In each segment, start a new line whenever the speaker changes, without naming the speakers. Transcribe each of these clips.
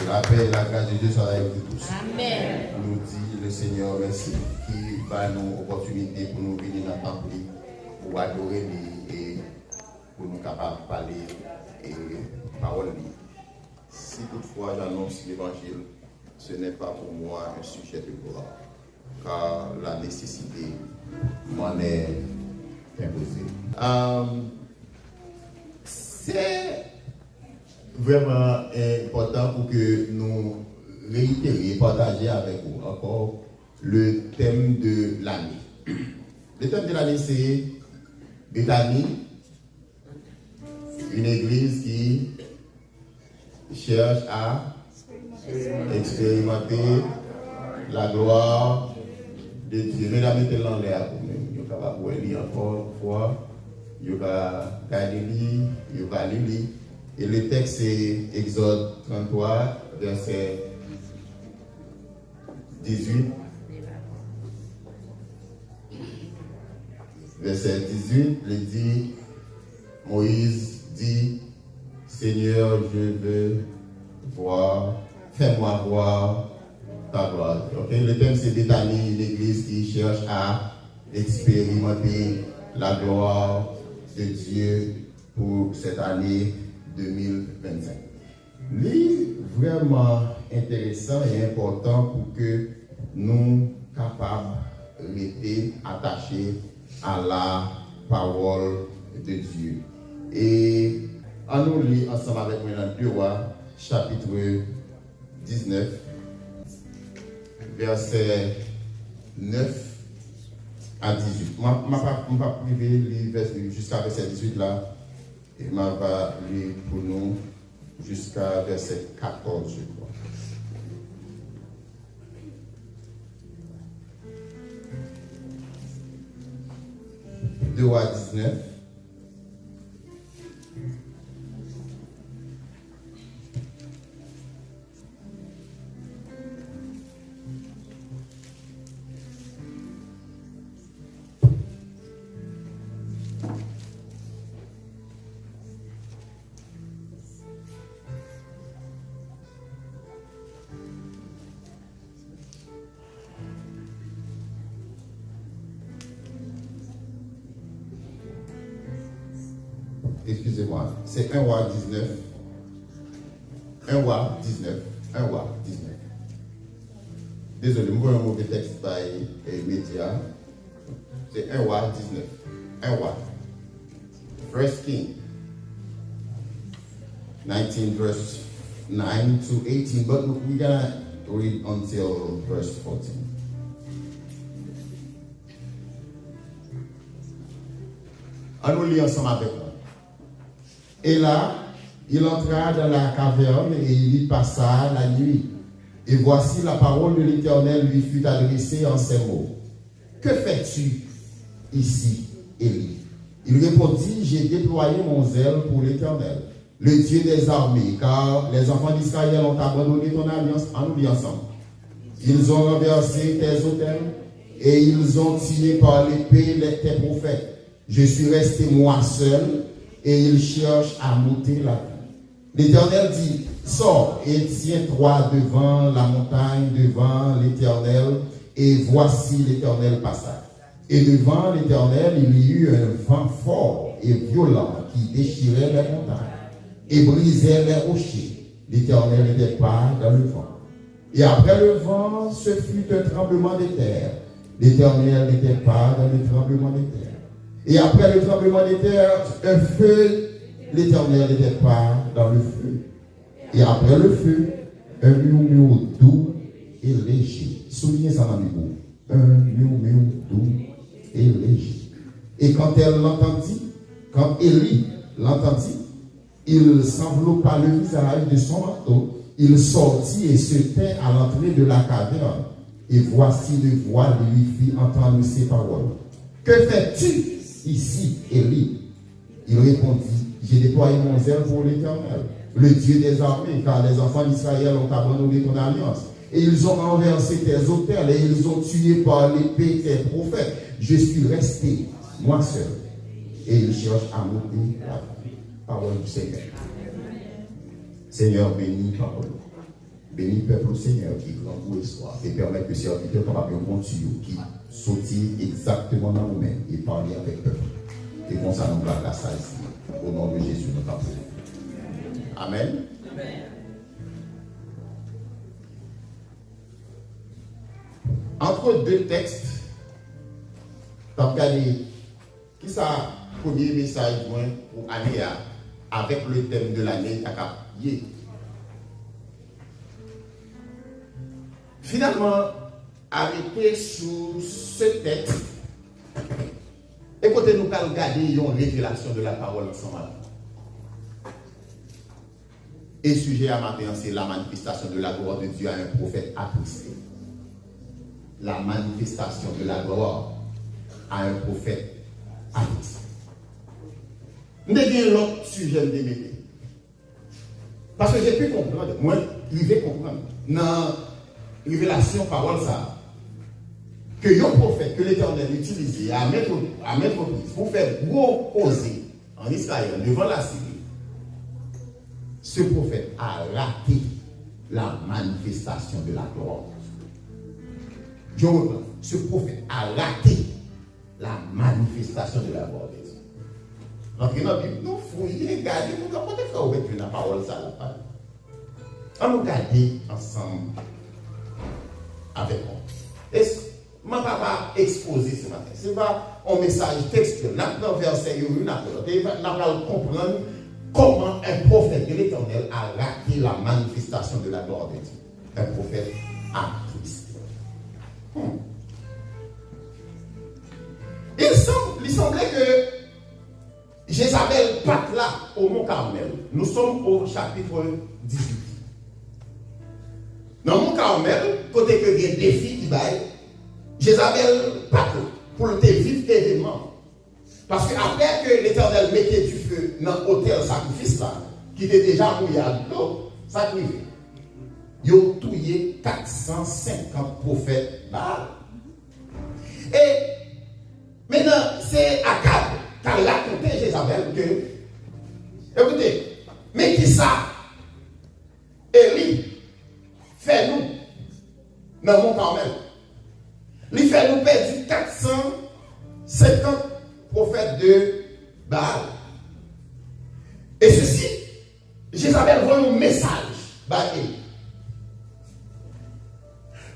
La paix et la grâce de Dieu soient avec nous tous.
Amen.
Nous dit le Seigneur merci qui va nous opportunité pour nous venir dans le temple pour adorer lui et pour nous capables de parler et parole lui. Si toutefois j'annonce l'évangile, ce n'est pas pour moi un sujet de gloire, car la nécessité m'en est imposée. C'est vraiment important pour que nous réitérer, partager avec vous encore le thème de l'année. Le thème de l'année, c'est Béthanie, une église qui cherche à expérimenter la gloire de Dieu. Mesdames, mettez-le en l'air pour nous. Vous êtes capable de lire encore une fois. Vous allez lire. Et le texte c'est Exode 33, verset 18. Verset 18, il dit, Moïse dit, Seigneur, je veux voir, fais-moi voir ta gloire. Okay? Le thème c'est Béthanie, une église qui cherche à expérimenter la gloire de Dieu pour cette année 2025. C'est vraiment intéressant et important pour que nous capables de rester attachés à la parole de Dieu. Et on nous lit ensemble avec moi dans 2 Rois, chapitre 19, verset 9 à 18. Je ne vais pas priver jusqu'à verset 18 là. Et je vais lire pour nous jusqu'à verset 14, je crois. Deux Rois 19. Excusez-moi, c'est 1 Roi 19. 1 Roi 19. 1 Roi 19. Désolé, je vois un mauvais texte par les médias. C'est 1 Roi 19. 1 Roi. First King 19, verse 9 to 18, but we're gonna read until verse 14. On nous lit ensemble avec moi. Et là, il entra dans la caverne et il y passa la nuit. Et voici la parole de l'Éternel lui fut adressée en ces mots. Que fais-tu ici, Élie? Il répondit, j'ai déployé mon zèle pour l'Éternel, le Dieu des armées, car les enfants d'Israël ont abandonné ton alliance. En nous ensemble. Ils ont renversé tes autels et ils ont tiré par l'épée tes prophètes. Je suis resté moi seul et ils cherchent à m'ôter la vie. L'Éternel dit, sors et tiens-toi devant la montagne, devant l'Éternel, et voici l'Éternel passa. Et devant l'Éternel, il y eut un vent fort et violent qui déchirait les montagnes et brisait les rochers. L'Éternel n'était pas dans le vent. Et après le vent, ce fut un tremblement de terre. L'Éternel n'était pas dans le tremblement de terre. Et après le tremblement de terre, un feu, l'Éternel n'était pas dans le feu. Et après le feu, un murmure doux et léger. Soulignez ça dans le mot. Un murmure doux et léger. Et quand elle l'entendit, quand Élie l'entendit, il s'enveloppa le visage de son manteau, il sortit et se tint à l'entrée de la caverne. Et voici une voix lui fit entendre ces paroles. Que fais-tu ici, Élie? Il répondit, j'ai déployé mon zèle pour l'Éternel, le Dieu des armées, car les enfants d'Israël ont abandonné ton alliance. Et ils ont renversé tes autels et ils ont tué par l'épée tes prophètes. Je suis resté, moi seul. Et ils cherchent à m'ôter la parole du Seigneur. Seigneur, bénis parole. Bénis le peuple au Seigneur qui est grand pour espoir et permettre que le serviteur capable de monter qui sortit exactement dans nous-mêmes et parler avec le peuple. Et comme ça, nous la ça ici. Au nom de Jésus, nous t'appelons. Amen. Amen. Entre deux textes, tu as regardé qui ça premier message pour année avec le thème de l'année t'as. Finalement, arrêtez sur ce texte. Écoutez, nous allons regarder une révélation de la parole ensemble. Et sujet à matin, c'est la manifestation de la gloire de Dieu à un prophète attristé. La manifestation de la gloire à un prophète attristé. Nous avons l'autre sujet de mettre. Parce que j'ai pu comprendre, moi, je vais comprendre. Dans révélation parole ça que le prophète que l'Éternel utilisait à mettre pour faire opposer en Israël devant la Syrie, ce prophète a raté la manifestation de la gloire. Je reprends, ce prophète a raté la manifestation de la gloire de Dieu. Entrez dans la Bible, nous fouillez, regardez, vous comprenez frère, vous êtes la parole ça la parole. On nous regarder ensemble avec moi. Et je ne vais pas exposer ce matin. Ce n'est pas un message textuel. Nous allons verser une apôtre. Nous allons comprendre comment un prophète de l'Éternel a raté la manifestation de la gloire de Dieu. Un prophète attristé. Il semblait que Jézabel parte là au Mont Carmel. Nous sommes au chapitre 18. Dans mon Carmel, côté que il y a des filles qui baillent, Jézabel part pour le vivre événement. Parce que après que l'Éternel mettait du feu dans l'autel sacrifice là, qui était déjà mouillé à l'eau, ça criait. Il a tué 450 prophètes Baal. Et maintenant, c'est Akab qui a raconté Jézabel que, écoutez, mais qui ça? Élie fait-nous dans mon Carmel. Il fait nous perdre 450 prophètes de Baal. Et ceci, Jézabel voit un message.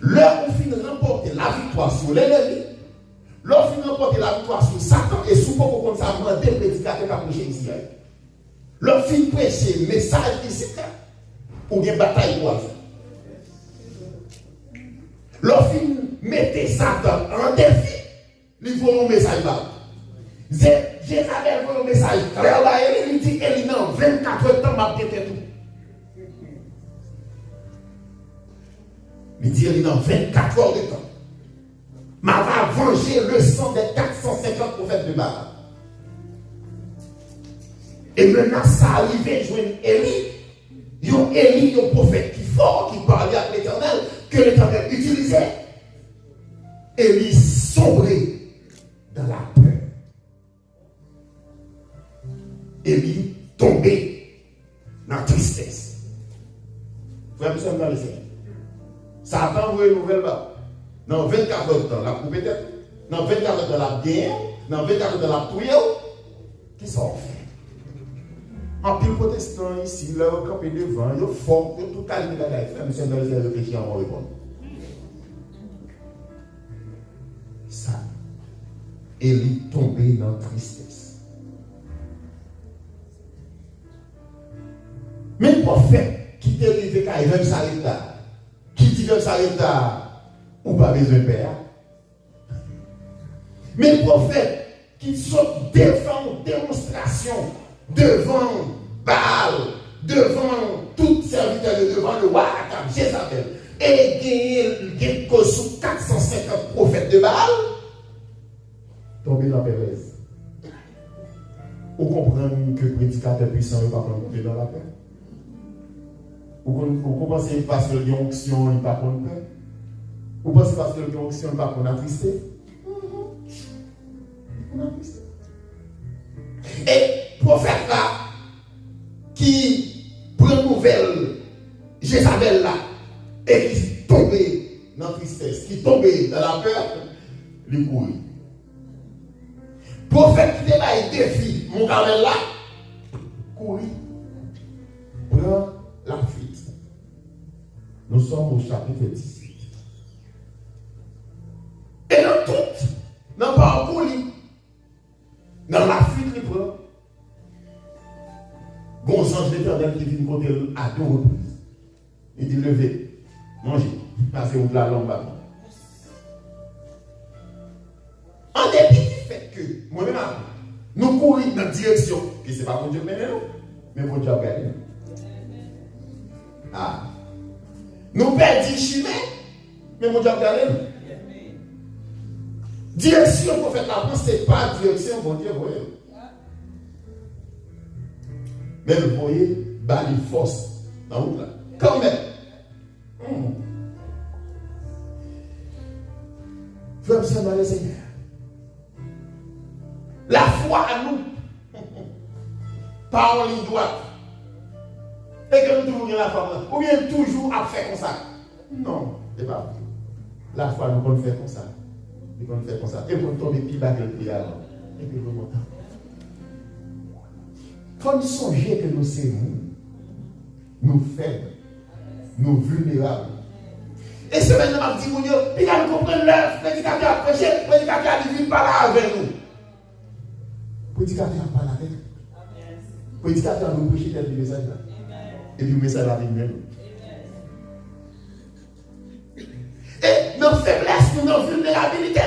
Leur on finit de remporter la victoire sur l'ennemi. Leur finit de remporter la victoire sur Satan et sous beaucoup comme ça, demander le prédicateur qui a prêché ici. Leur finit de prêcher message ici pour une bataille pour faire. Lorsqu'il mettait Satan en défi, il faut un message là. Jézabel voit un message clair là, et il dit, il n'a 24 temps, m'a pété tout. Il dit, il n'a 24 heures de temps. M'a va venger le sang des 450 prophètes de Baal. Et maintenant, ça arrive, joindre Élie. Élie, un prophète qui fort, qui parlait avec l'Éternel, que l'Éternel utilisait. Élie sombrait dans la peur. Élie tombait dans la tristesse. Frère, nous sommes dans le Seigneur. Satan veut une nouvelle bas. Dans 24 heures de temps, la coupe peut-être. Dans 24 heures de la guerre, dans 24 heures de la prière, qui s'en fait? En pile protestant ici, là, au campé devant, il est fort, il est tout calme dans la frère, nous sommes dans les réfléchir à mon répondre. Ça, Élie tombé dans la tristesse. Même prophète qui t'est arrivé quand il veut s'arrêter là, qui dit veut s'arrêter là, ou pas besoin de père. Mais prophète qui sont devant une démonstration, devant Baal, devant tout serviteur, devant le roi Akab, Jézabel, et gagner sous 450 prophètes de Baal, tomber dans la pérèse. Vous comprenez que le prédicateur puissant ne va pas tomber dans la paix? Vous pensez parce que le onction n'est pas pour paix? Vous pensez parce que le onction n'est pas pour attristé? Et prophète là, qui prend nouvelle, Jézabel là, et qui tombait dans la tristesse, qui tombait dans la peur, il courait. Prophète qui était là, il défie, mon camel là, courir, prend la fuite. Nous sommes au chapitre 18. Et dans tout, dans le parcours, dans la fuite, il prend. Bon ange d'éternel qui vient côté à deux reprises. Il dit levez, mangez, passez au la langue. En dépit du fait que, moi-même, nous courons dans la direction, que ce n'est pas mon Dieu mener nous, mais mon Dieu gagner nous. Ah. Nous perdons chemin, mais mon Dieu gagner nous. Direction prophète la ce n'est pas direction, mon Dieu, voyez. Mais vous voyez, bah, les forces dans l'autre là. Quand même. Frère, c'est dans le Seigneur. La foi à nous. Pas en ligne droite. Et que nous toujours la foi. Ou bien toujours à faire comme ça. Non, c'est pas vrai. La foi, nous pouvons faire comme ça. Nous pouvons faire comme ça. Et pour tomber plus bas que le prix avant. Et puis nous montons. Quand nous songeons que nous sommes nous faibles, nous vulnérables. Et ce maintenant, je dis, puis quand nous comprenons l'œuvre, le prédicateur a prêché, le prédicateur a dit, parler avec nous. Le prédicateur a parlé avec nous. Le prédicateur a nous prêché tel message là. Et puis le message a dit, nous. Et nos faiblesses, nos vulnérabilités,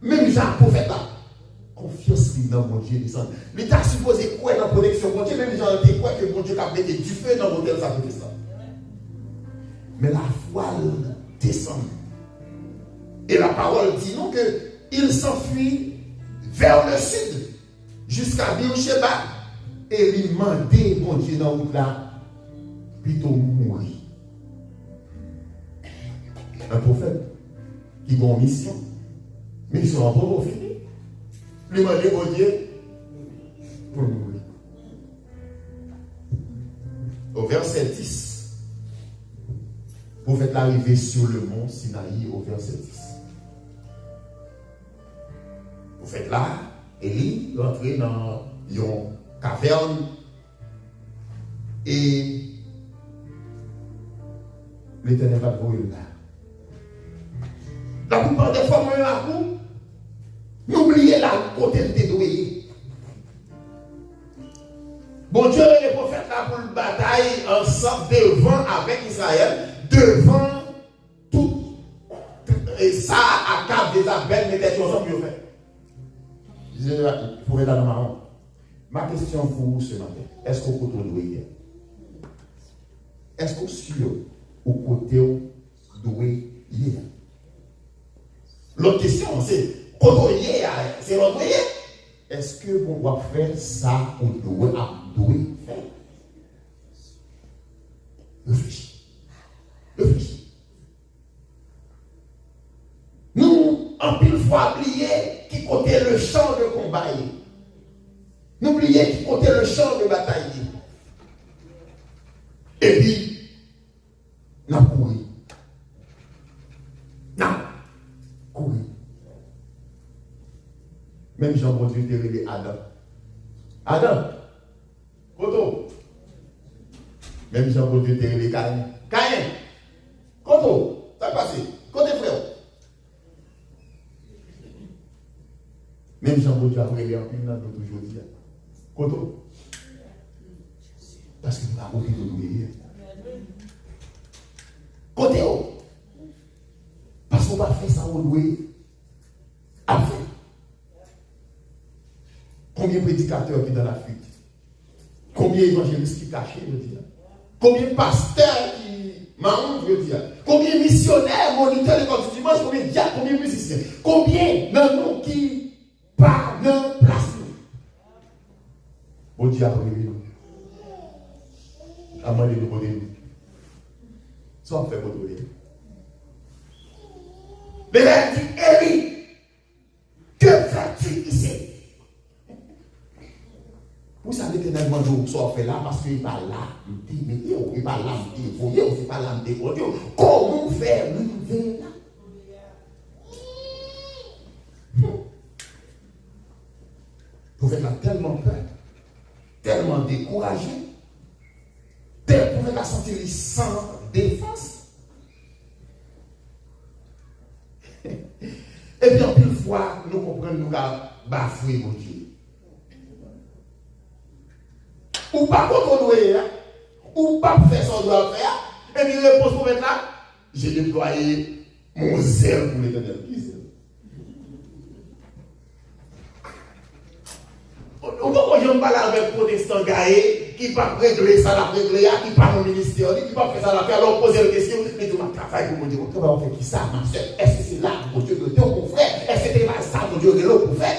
même Jean, prophète là. Confiance dans mon Dieu descend. L'État supposé quoi dans la protection mon Dieu, même gens ont dit quoi que mon Dieu a mis du feu dans l'hôtel sacrifice. Mais la foi descend. Et la parole dit non que il s'enfuit vers le sud jusqu'à Beersheba et il demandait mon Dieu dans route là plutôt mourir. Un prophète qui a une mission, mission en prophétie. Lui m'a dit, mon Dieu, pour mourir. Au verset 10, vous faites l'arrivée sur le mont Sinaï au verset 10. Vous faites là, Élie rentré dans une caverne et l'Éternel va vous là. La plupart des fois, moi, à vous, n'oubliez la côté de doué. Bon Dieu et les prophètes là pour une bataille ensemble devant avec Israël, devant tout. Et ça, à cap d'Isabelle, mettez ensemble, vous faites. Je pourrais dans le marron. Ma question pour vous ce matin, est-ce qu'on peut doué? Est-ce qu'on sûr au côté doué hier? L'autre question, c'est c'est l'autre. Est-ce que vous doit faire ça ou doit faire? Réfléchis. Réfléchis. Nous, en pile fois, oublier qui côté le champ de combat. N'oubliez qui côté le champ de bataille. Et puis, nous couru. Non. Couru. Même Jean, Dieu t'a révélé Adam. Adam, Koto. Même Jean, Dieu t'a révélé Caïn. Caïn, Koto, ça passe. Côté frère. Même Jean, Dieu a révélé en pile dans notre aujourd'hui. Koto. Parce que nous avons oublié de nous. Côté. Parce qu'on va faire ça au louer. Après. Combien de prédicateurs qui sont dans la fuite? Combien d'évangélistes qui sont cachés, je veux dire? Combien de pasteurs qui m'ont, je veux dire? Combien de missionnaires, moniteurs de l'école du dimanche? Combien de diacres? Combien de musiciens? Combien de nous qui partent de place? Bon Dieu a prévu nous. À demander de nous. Soit on fait pour nous. Mais là, il dit, Élie, que fais-tu ici? Vous savez l'éternel demande soit fait là parce qu'il n'est pas là. Il n'est pas là, il n'est pas là, il n'est pas là. Comment faire arriver là? Le prophète a tellement peur, tellement découragé, tel prophète a senti sans défense. Et puis en plus fois, nous comprenons nous avons bafoué mon Dieu. Ou pas contrôler, ou pas faire ce qu'on doit faire, et puis réponse pour mettre là, j'ai déployé mon zèle pour l'éternel. Qui zèle? On peut pas parler avec protestant gaé qui ne peut pas régler ça, la régler, qui pas mon ministère, qui ne peut pas faire ça, la faire, alors poser la question, mais tu m'as travaillé pour mon Dieu, comment on fait qui ça, ma soeur? Est-ce que c'est là, mon Dieu, que ton frère? Est-ce que c'est là, ça, mon Dieu, que l'autre pour faire?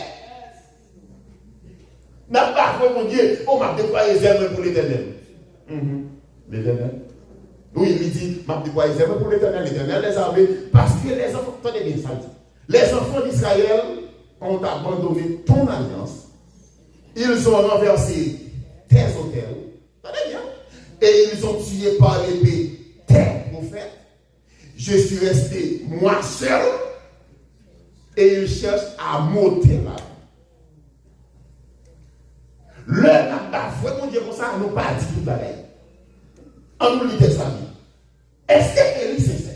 N'a pas fait, mon Dieu, on m'a déployé les ailes pour l'éternel. L'éternel. Oui, il dit, m'a déployé les ailes pour l'éternel, les armées, parce que les enfants, attendez bien ça dit, les enfants d'Israël ont abandonné ton alliance. Ils ont renversé tes hôtels, attendez bien, et ils ont tué par l'épée tes prophètes. Je suis resté moi seul, et ils cherchent à m'ôter la vie. Le n'a mon Dieu comme ça, nous pas dit tout pareil. On nous lit des amis. Est-ce que Élie c'est ça?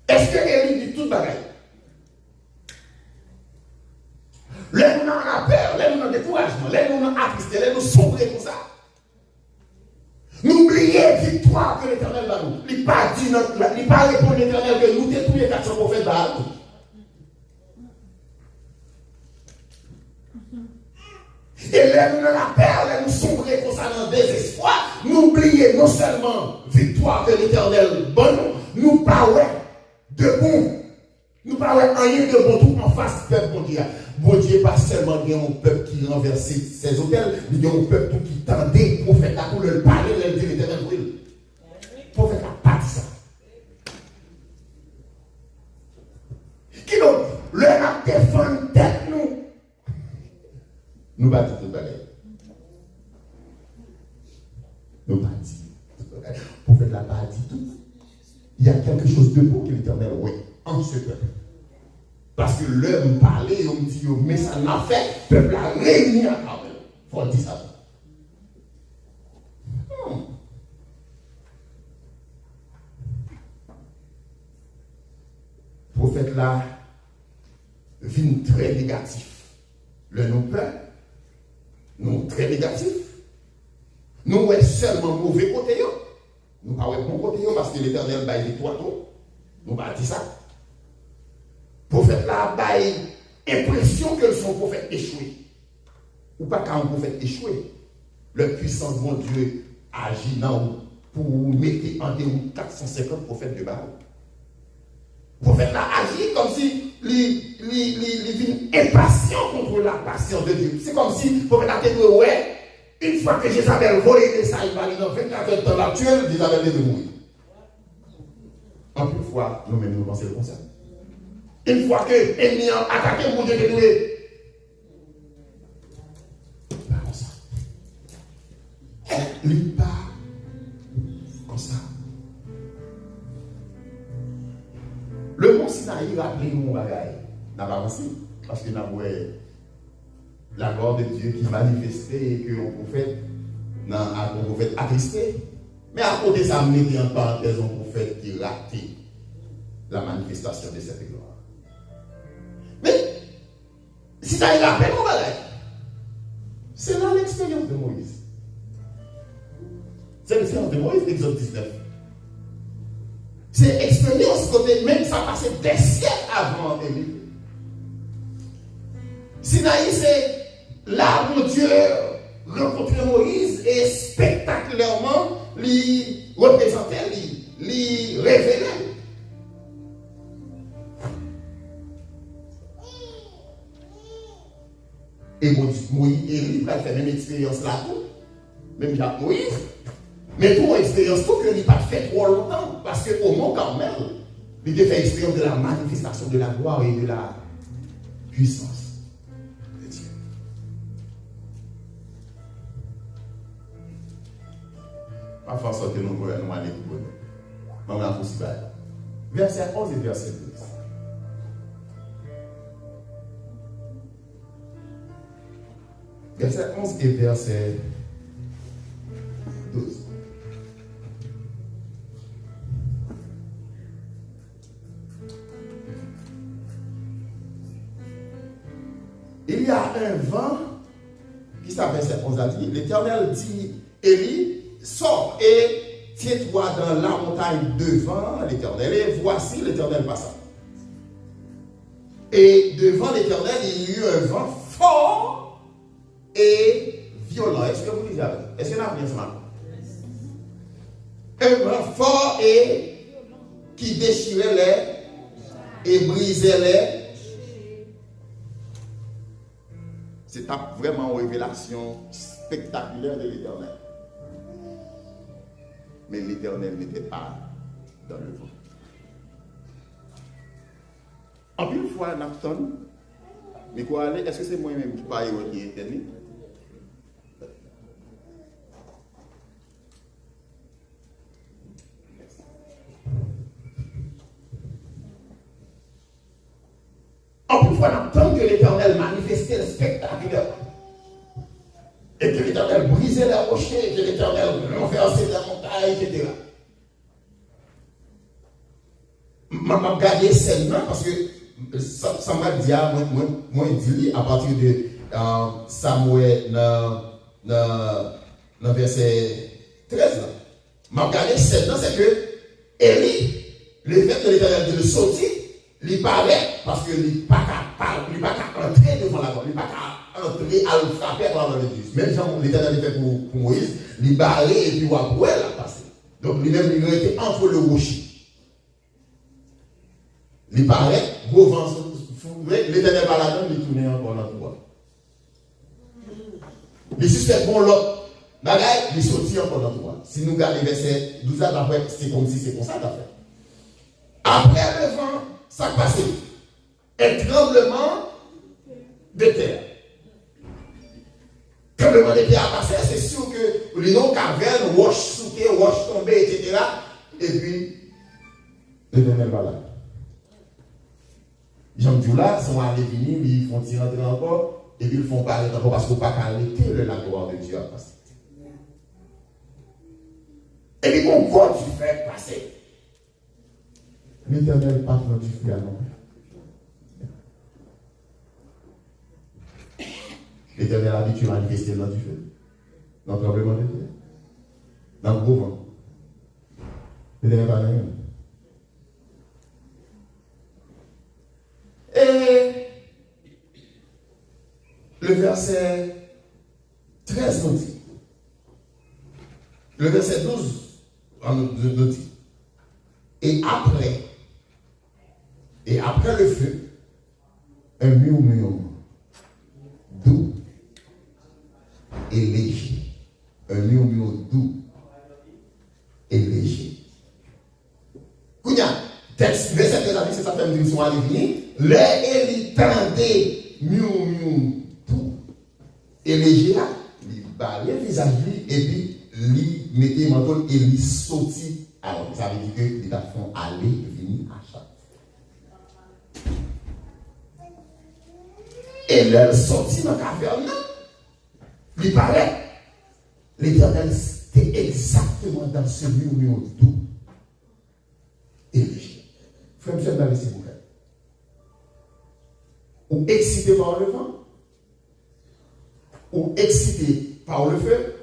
Est-ce que Élie dit tout pareil? Les nous en peur, les nous en découragement, les nous en attristé, les nous sombrer comme ça. N'oubliez victoire que l'Éternel va nous. Il n'a pas dit, il n'a pas répondu à l'Éternel que nous détruisons les 400 prophètes Baal. Et les nous en peur, les nous sombrer comme ça dans le désespoir. N'oubliez non seulement victoire que l'Éternel va nous, nous parlons de bon. Nous parlons rien de bon tout en face du peuple bon Dieu. Bon Dieu pas seulement un peuple qui renversait ses hôtels, il y a un peuple qui tendait le prophète à pour le parler, le dire l'éternel pour lui. Le prophète n'a pas dit ça. Qui donc, le n'a défendu tête nous. Nous pas dit tout bagaille. Nous pas dit tout bagaille. Le prophète n'a pas dit tout. Il y a quelque chose de beau que l'éternel, oui, en ce peuple. Parce que l'homme parlait, on me dit, mais ça n'a fait, le peuple a réuni à travers. Il faut dire ça. Le prophète là, vient très négatif. Le nous peur, nous très négatif. Nous est seulement mauvais côté. Nous ne parlons pas bon côté parce que l'éternel va aider toi. Nous ne pas dire ça. Le prophète là a l'impression que son prophète échoué. Ou pas quand un prophète échoué. Le puissant de mon Dieu agit dans pour mettre en déroute 450 prophètes de Baal. Le prophète là agit comme si il est impatient contre la patience de Dieu. C'est comme si le prophète a dit ouais, une fois que Jézabel volé les sailles, dans 24 heures de temps actuel, Jézabel devait mourir. En plus fois, nous-mêmes nous pensons le concert. Une fois que l'ennemi a attaqué mon Dieu de Dieu, pas comme ça. Il pas comme ça. Le mont Sinaï rappelle mon bagaille. N'a pas avancé. Parce que nous avons la gloire de Dieu qui manifestait et que le prophète attristé. Mais à côté de ça, on met en parenthèse un prophète qui ratait la manifestation de cette gloire. Mais, si ça y rappelle, on va là. C'est là l'expérience de Moïse. C'est l'expérience de Moïse, Exode 19. C'est l'expérience côté même ça passait des siècles avant Élie. Sinaï, c'est là où Dieu rencontrait Moïse et spectaculairement lui représentait, lui révélait. Et Moïse, Élie va faire la même expérience là, tout. Même Jacques Moïse. Mais pour expérience, tout que il n'a pas fait trop longtemps. Parce qu'au moins, quand même, il a fait expérience de la manifestation de la gloire et de la puissance de Dieu. à force que nous allons aller pour nous. Maman a poussé. Verset 11 et verset 12. Verset 11 et verset 12. Il y a un vent qui s'appelle verset 11 a dit, l'Éternel dit, Élie, sors et tiens-toi dans la montagne devant l'Éternel. Et voici l'Éternel passa. Et devant l'Éternel, il y eut un vent fort et violent. Est-ce que vous lisez avec? Est-ce que vous avez bien ça? Un vent fort et qui déchirait les et brisait les. C'est vraiment une révélation spectaculaire de l'Éternel. Mais l'Éternel n'était pas dans le vent. En une fois, Napton, mais quoi aller, est-ce que c'est moi-même qui parle qui est éternel? En une fois, Napton, que l'Éternel manifestait le spectacle. Et que l'Éternel brisait les rochers, et que l'Éternel renversait les montagnes, etc. Je vais regarder celle-là parce que ça m'a dit, moi, dit à partir de Samuel, dans verset 13, je vais regarder celle-là, c'est que Élie, le fait que l'Éternel de le sortir, il paraît parce qu'il n'est pas capable d'entrer devant la mort, il n'est pas capable d'entrer à le frapper dans l'église. Même si l'Éternel fait pour Moïse, il barré et puis il va passer. Donc lui-même, il était entre le rocher. Il paraît, gros vent, l'Éternel va là-dedans, il tourne encore dans le bois. Il suspecte bon l'autre bagaille, il sortit encore dans le bois. Si nous regardons verset 12, après, c'est comme si c'est comme ça d'affaire. Après le vent, ça passait. Un tremblement de terre. Tremblement de terre a passé, c'est sûr que les noms cavernes, roches souquées, roches tombées, etc. Et puis, l'Éternel va là. Jean-Dieu là, sont allés venir, ils font tirer rentrer encore, et puis ils font parler encore parce qu'on ne peut pas arrêter le laboratoire de Dieu à passer. Et puis, pourquoi tu fais passer? L'Éternel part dans du feu à non. L'Éternel a dit tu manifester dans du feu. Dans le tremblement de terre. Dans le gros vent. L'Éternel va rien. Et le verset 13 nous dit. Le verset 12 nous dit. Et après le feu, un murmure doux et léger. Un murmure doux et léger. Kounia, texte, verset 13 a dit, c'est ça fait une sont allés venir. Les tendait murmure doux et léger, il barrait le visage et puis il mettait manteau et il sortit. Alors, ça veut dire que les gars font aller et venir à chaque fois. Et leur sortie dans la caverne, il paraît, l'Éternel était exactement dans ce murmure doux et léger. Frère, monsieur, dans les s'il ou excité par le vent, ou excité par le feu,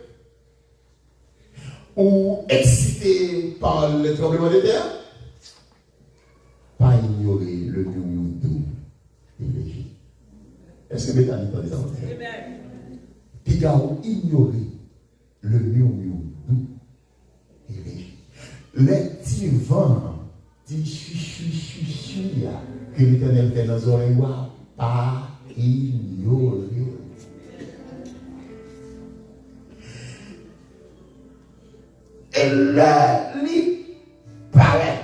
ou excité par le tremblement de terre, pas ignorer le murmure doux et léger. Est-ce que Bethany dans les avantages? Pigao ignorer le murmure doux et léger. Les petits vents, dit chui, que l'Éternel fait dans nos oreilles, pas ignorer. Et là, il paraît.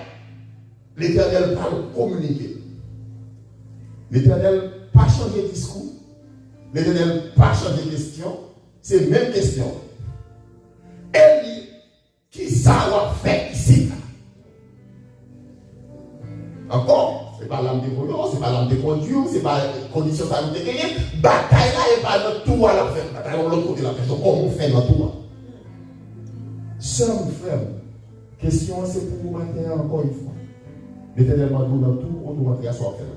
L'Éternel parle communiquer. L'Éternel pas changer de discours. L'Éternel pas changer de question. C'est même question. Élie, qui ça va faire ici. Encore, ce n'est pas l'âme de voyant, ce n'est pas l'âme de conduire, ce n'est pas la condition de gagner. Bataille là, et pas notre tour à la fin. Bataille de l'autre côté de la fin. Donc, comment on fait notre tour? Sœur ou frère, question c'est pour vous matin encore une fois. L'Éternel m'a dit dans tout, on doit rentrer à soi faire.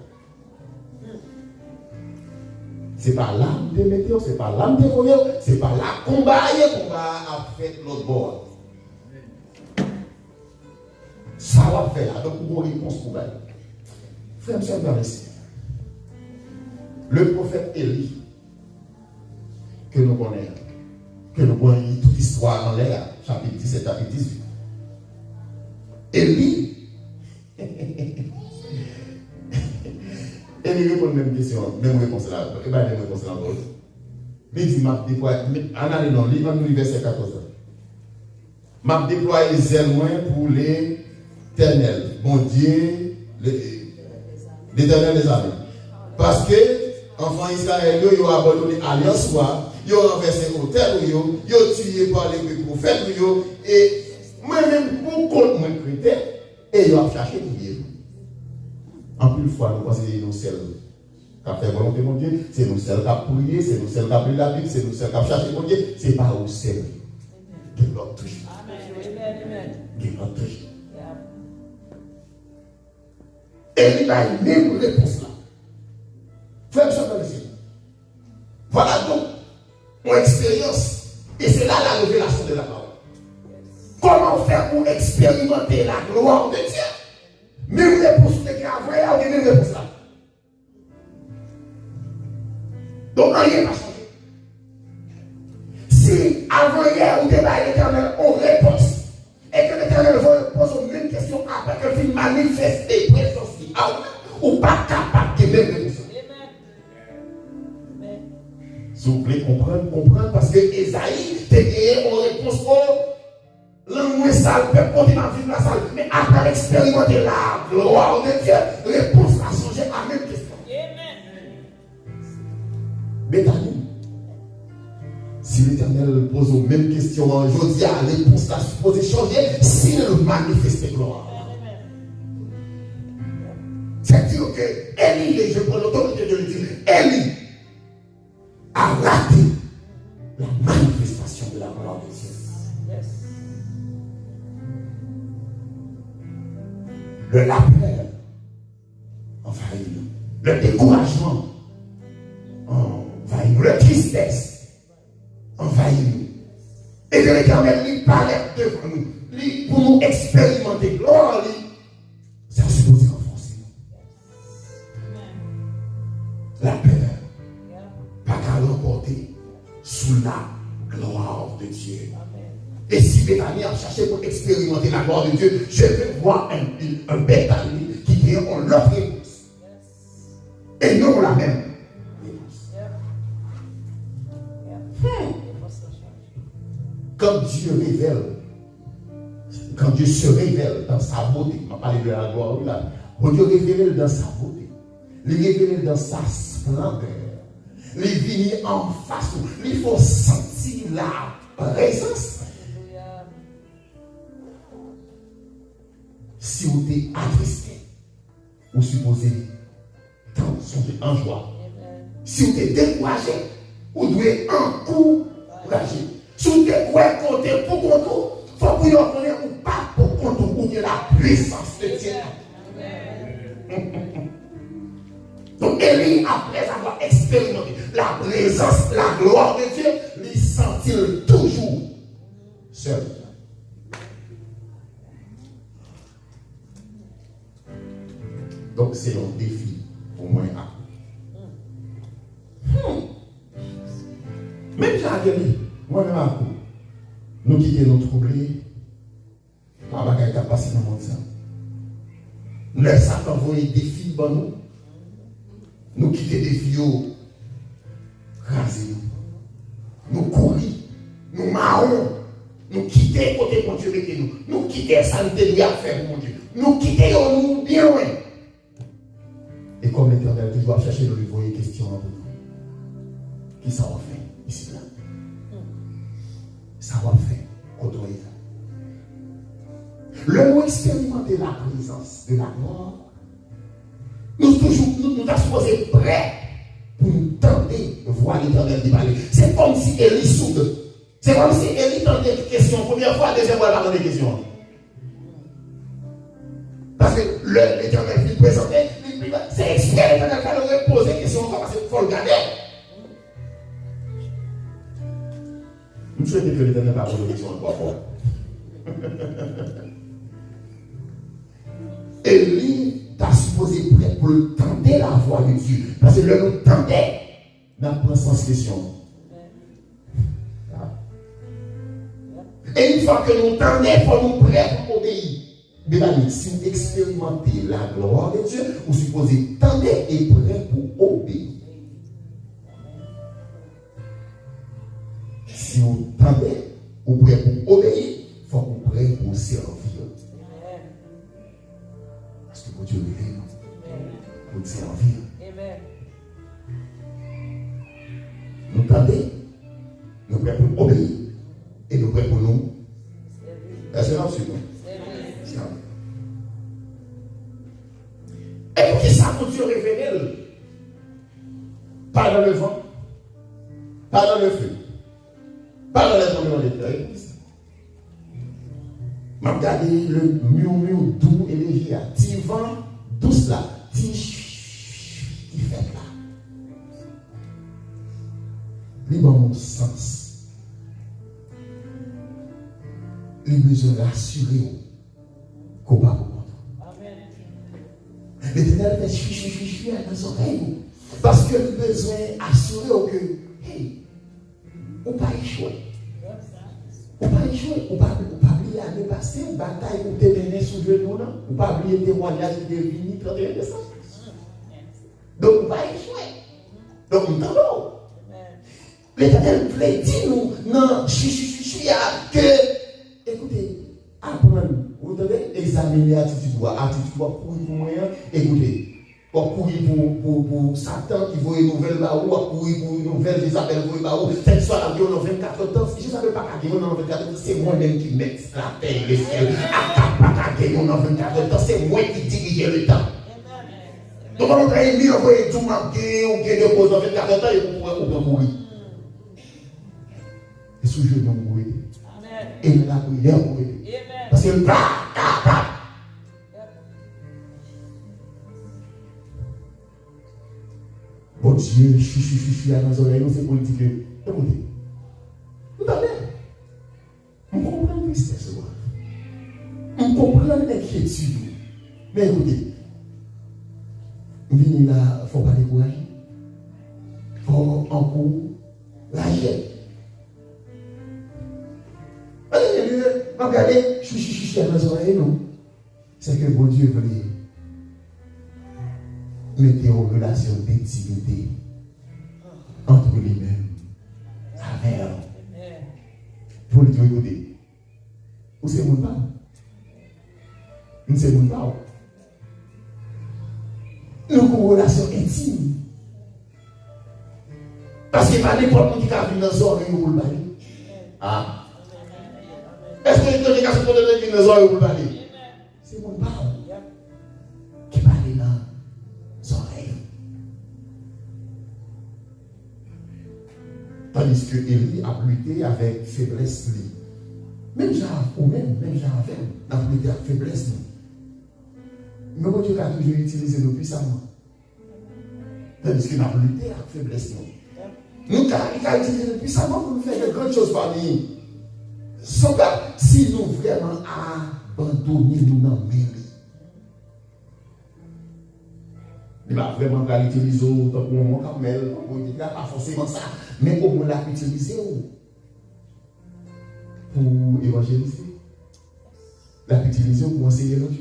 Ce n'est pas l'âme de météo, ce n'est pas l'âme de voyant, ce n'est pas la combat à faire l'autre bord. Ça va faire là, donc vous avez une réponse pour elle. Frère, monsieur, le prophète Élie, que nous connaissons toute l'histoire dans l'air, chapitre 17, chapitre 18. Élie, Élie répond la même question, même réponse là, et bien même réponse là encore. Mais il dit, m'a déployé, en allant dans le verset 14, m'a déployé zèle loin pour l'Éternel, mon Dieu, l'Éternel des armées. Parce que, enfants Israël, ils ont abandonné l'alliance, ils ont renversé l'autel, ils ont tué par les prophètes, et moi-même, pour contre mon critère, et ils ont cherché pour Dieu. En plus de fois, nous pensons que c'est nous seuls qui avons fait volonté de mon Dieu, c'est nous seuls qui avons prié, c'est nous seuls qui avons lu la Bible, c'est nous seuls qui avons cherché mon Dieu, ce n'est pas vous seuls qui l'ont touché. Qui l'ont touché. Et il a une même réponse là. Frère, voilà donc mon expérience. Et c'est là la révélation de la parole. Comment faire pour expérimenter la gloire de Dieu? Même réponse de Gabriel, ou même réponse là. Donc rien n'a changé. Si avant hier, on débat l'Éternel en réponse, et que l'Éternel pose aux mêmes questions après que tu manifestes des présences qui ou pas capable de même réponse. Si vous voulez comprendre, parce que Esaïe t'a gagné en réponse au l'anglais sale, peut continuer à vivre la salle, mais après expérimenter la gloire de Dieu, réponse a changé à la même question. Bethany, si l'Éternel pose aux mêmes questions aujourd'hui, la réponse a supposé changer s'il manifeste gloire. C'est-à-dire que Élie, je prends l'autorité de le dire, Élie a raté la manifestation de la gloire de Dieu. Le labeur envahit nous. Le découragement envahit nous. La tristesse envahit nous. Et de l'Éternel, il paraît devant nous. Pour nous expérimenter gloire, ça suppose renforcer nous. La peur pas qu'à l'emporter sous la gloire de Dieu. Et si Bethany a cherché pour expérimenter la gloire de Dieu, je vais voir un Bethany qui vient en l'autre réponse. Et non la même réponse. Quand Dieu révèle, quand Dieu se révèle dans sa beauté, on va parler de la gloire là, quand Dieu révèle dans sa beauté, il révèle dans sa splendeur, il vient en face, il faut sentir la présence. Si vous êtes attristé, vous supposez songer en joie. Si vous êtes découragé, vous devez encourager. Si vous êtes côté pour contour, il faut que vous connaissiez ou pas pour contour, ou bien la puissance de Dieu. Donc, Élie, après avoir expérimenté la présence, la gloire de Dieu, il sentit toujours seul. Donc, c'est un défi pour moi. Même Jean-Guéry, moi-même à coup, nous quittons nos troublés, on va pas passer dans le monde. Nous laissons envoyer des défis pour nous. Nous quittons des défis, raser nous. Nous courir, nous marrons, nous quittons côté pour Dieu avec nous. Nous quittons ça, nous devons faire pour Dieu. Nous quittons nous bien loin. Et comme l'Éternel toujours chercher de lui envoyer une question entre nous. Qui ça va faire ici là? Ça va faire côtoyer ça. le nous expérimenter la présence de la mort, nous sommes supposés prêts pour nous tenter de voir l'Éternel qui parle. C'est comme si Élie soude. C'est comme si Élie tentait des questions. Première fois, deuxième fois, elle a des questions. Parce que l'Éternel qui présentait, c'est exprès l'Éternel qui aurait posé des questions parce qu'il faut le garder. Nous souhaitons que l'Éternel va poser des questions trois fois. Élie t'a supposé prêt pour le tenter la voix de Dieu. Parce que le nous tentait, n'a pas sans question. Et une fois que nous tendons, il faut nous prêts pour obéir. Mais si vous expérimentez la gloire de Dieu, vous supposez tendre et prêt pour obéir. Si vous tendez, vous prêt pour obéir, il faut que vous prêt pour servir. Parce que Dieu est pour servir. Nous tendez, nous prêts pour obéir. Et nous prêts pour nous. Est-ce que nous et pour qui ça pour Dieu révéler? Pas dans le vent, pas dans le feu, pas dans les tremblements de terre. Je regarde le murmure doux et léger, petit vent douce là, petit qui fait là. Il dans mon sens. Il besoin d'assurer qu'on va comprendre. L'Éternel fait chuchu à nos oreilles. Parce que nous avons besoin d'assurer que, hey, on ne va pas échouer. On ne va pas échouer. On ne va pas oublier l'année passée, une bataille pour te mener sous le genou. On ne va pas oublier le témoignage qui est venu 31 décembre. Donc on ne va pas échouer. Donc nous t'entendons. L'Éternel voulait dire nous, non, chuchu, que, écoutez, apprendre. Vous entendez? Examiner l'attitude. Attitude pour courir pour moyen. Écoutez. Pour courir pour Satan qui voit une nouvelle baou, pour courir pour une nouvelle Isabelle voit une baou. Cette histoire là, on a 24 ans. Si je ne savais pas qu'il y a 24 ans, c'est moi-même qui mets la terre et le ciel. À pas qu'il y a 24 ans, c'est moi qui dirige le temps. Donc, on a mis un peu tout marqué, on a deux causes dans 24 ans et on peut courir. Et sous je vais mourir. Et la prière pour aider. Parce que bon Dieu, chuchu à nos oreilles, c'est politique. Écoutez, vous avez, on comprend la tristesse, on comprend l'inquiétude. Mais écoutez, venez là, il ne faut pas décourager. Il faut encourager. Regardez, chuchu à nos oreilles, non. C'est que bon Dieu voulait mettre en relation d'intimité entre lui-même avec pour lui dire, écoutez, où c'est mon pas? Nous c'est mon pas. Nous avons une relation intime. Parce qu'il n'y a pas n'importe qui a vu dans son oreille pour le parler. Ah. Est-ce que les gens sont venus dans son oreille pour le parler? C'est mon pas qui parle dans son oreille. Tandis que Élie a lutté avec faiblesse. Même Jean, ou même Jean a lutté avec faiblesse. Mais bon Dieu a toujours utilisé nous puissamment. Tandis qu'il a lutté avec faiblesse. Nous avons utilisé nous puissamment pour nous faire de grandes choses parmi nous. Si nous vraiment abandonnons nous dans le mérite. Il va vraiment l'utiliser pour mon camel, il n'a pas forcément ça, mais au moins l'a utilisé pour évangéliser, l'a utilisé pour enseigner l'autre,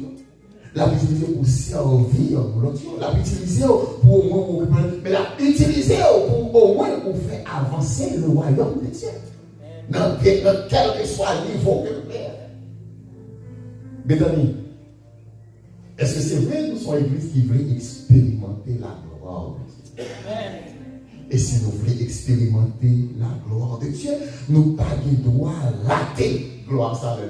l'a utilisé pour servir l'autre, l'a utilisé pour au moins, mais l'a utilisé pour au moins pour faire avancer le royaume de Dieu. Dans quel que soit le niveau que nous faisons. Bethany, est-ce que c'est vrai que nous sommes une église qui veut expérimenter la gloire de Dieu? Et si nous voulons expérimenter la gloire de Dieu, nous n'avons pas le droit de rater gloire ça de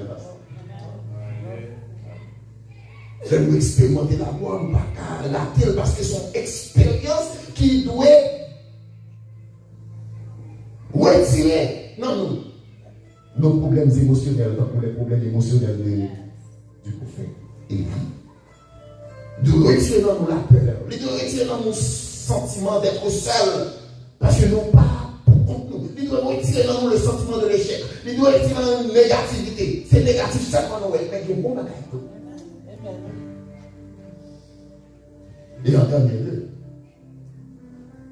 de nous expérimenter la gloire, nous pas la telle parce que c'est une expérience qui doit retirer. Non, nos problèmes émotionnels, tant que les problèmes émotionnels du prophète Élie. De retirer dans nous la peur, de retirer dans nous le sentiment d'être seul, parce que nous pas pour nous. Il doit retirer dans nous le sentiment de l'échec, il doit retirer dans nous la négativité. C'est négatif seulement nous, mais il y a un bon bagage. Et entendez-le,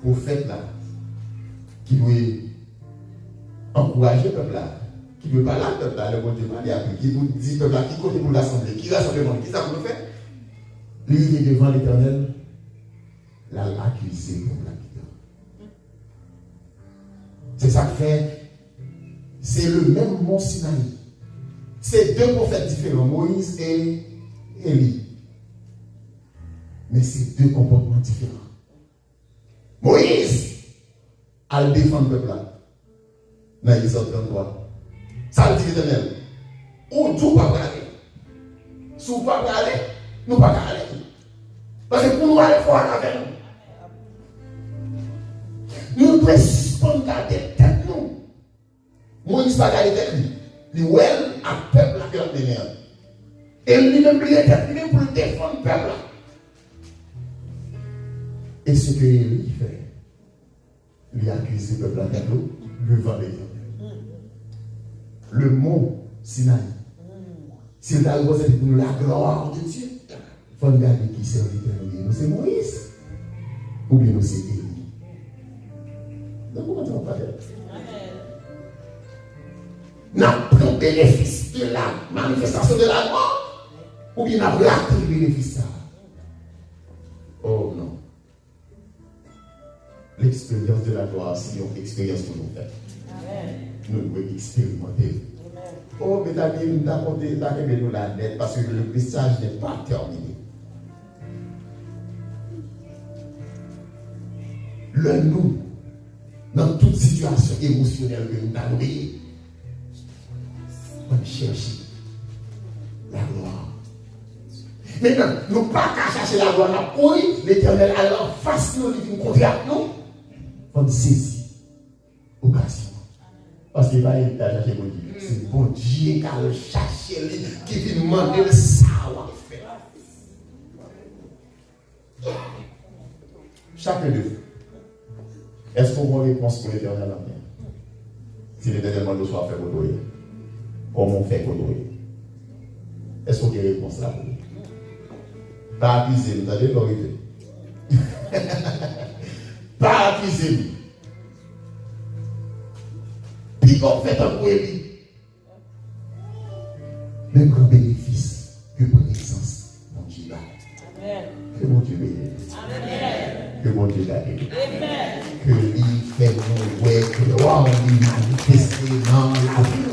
prophète là, qui doit encourager le peuple là, qui ne veut pas là, le peuple là, le bon Dieu m'a dit, qui nous dit peuple là, qui côté pour l'assemblée, qui rassemble le monde, qui ça pour le faire? Lui, il est devant l'Éternel, l'a accusé pour la vie. C'est ça que fait, c'est le même mont Sinaï. C'est deux prophètes différents, Moïse et Élie. Mais c'est deux comportements différents. Moïse a le défendre le peuple là. Dans Exode 33. Ça le dit l'Éternel. Où tout va aller. Si vous ne pouvez pas aller, nous ne pouvons pas aller. Parce que pour nous aller fort avec nous. Nous devons suspendre garder tête nous. Moïse va garder tête lui. Il ouais à peuple là que l'on est. Et lui-même il est tête lui pour le défendre le peuple là. Et ce que lui fait, lui accuse le peuple là devant l'Éternel. Le mont Sinaï. C'est la gloire de Dieu. Il faut regarder qui serviteur nous. C'est Moïse. Ou bien nous c'est Élie. Donc, comment on va faire? N'a pris bénéfice de la manifestation de la gloire. Ou bien n'a raté le bénéfice. Oh non. L'expérience de la gloire, c'est une expérience que nous faisons. Nous devons expérimenter. Oh, mais t'as dit, nous avons la nette parce que le message n'est pas terminé. Le nous, dans toute situation émotionnelle que nous avons, on cherche la gloire. Maintenant, nous ne pas qu'à chercher la gloire, oui, l'Éternel alors face nous, il nous contre nous, on saisit l'occasion. Parce qu'il va y chercher mon Dieu. C'est bon Dieu qui a le chercher, qui vient demander le savoir-faire. Chacun de vous, est-ce qu'on a une réponse pour l'Éternel à l'avenir? Si l'Éternel demande de soit fait pour toi, comment on fait pour toi? Est-ce qu'on a une réponse là pour nous? Pas accuser, vous avez l'origine. Pas accuser. Puis qu'on fait un coup même grand bénéfice que pour naissance, mon Dieu va. Que mon Dieu bénisse. Que mon Dieu garde. Que lui fait nous, ouais, gloire, lui manifester dans la vie.